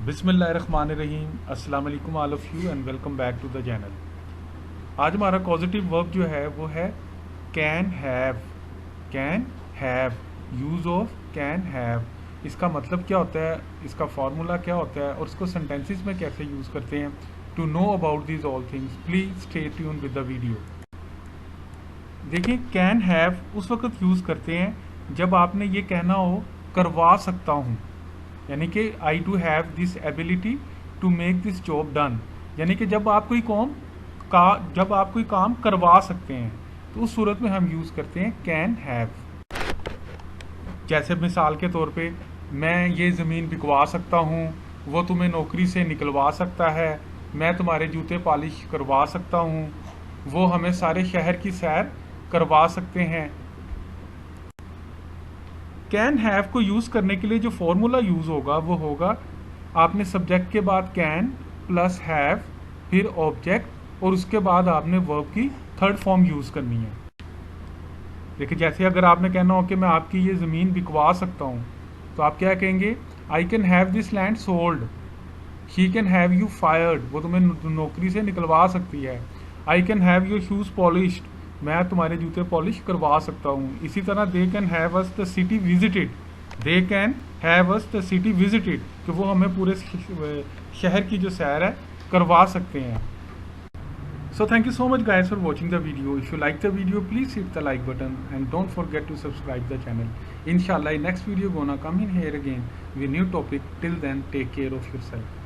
बिस्मिल्लाहिर्रहमानिर्रहीम। अस्सलाम वालेकुम all of you and welcome back to the channel. आज हमारा पॉजिटिव वर्ब जो है वो है can have. Can have, use of can have. इसका मतलब क्या होता है, इसका फार्मूला क्या होता है और इसको सेंटेंसेस में कैसे यूज़ करते हैं। To know about these all things please stay tune with the video. देखिए, कैन हैव उस वक्त यूज़ करते हैं जब आपने ये कहना हो करवा सकता हूँ, यानी कि I do have this ability to make this job done. यानी कि जब आप कोई काम करवा सकते हैं तो उस सूरत में हम यूज़ करते हैं कैन हैव। जैसे मिसाल के तौर पे, मैं ये ज़मीन बिकवा सकता हूँ, वो तुम्हें नौकरी से निकलवा सकता है, मैं तुम्हारे जूते पॉलिश करवा सकता हूँ, वो हमें सारे शहर की सैर करवा सकते हैं। कैन हैव को यूज़ करने के लिए जो फॉर्मूला यूज़ होगा वो होगा, आपने सब्जेक्ट के बाद कैन प्लस हैव फिर ऑब्जेक्ट और उसके बाद आपने वर्ब की थर्ड फॉर्म यूज़ करनी है। देखिए, जैसे अगर आपने कहना हो कि मैं आपकी ये ज़मीन बिकवा सकता हूँ तो आप क्या कहेंगे, I can have this land sold. She can have you fired, वो तुम्हें नौकरी से निकलवा सकती है। I can have your shoes polished, मैं तुम्हारे जूते पॉलिश करवा सकता हूँ। इसी तरह they can have us the city visited, they can have us the city visited, कि वो हमें पूरे शहर की जो सैर है करवा सकते हैं। So thank you so much guys for watching the video. If you like the video, please hit the like button and don't forget to subscribe the channel. Inshallah, next video gonna come in here again with new topic. Till then, take care of yourself.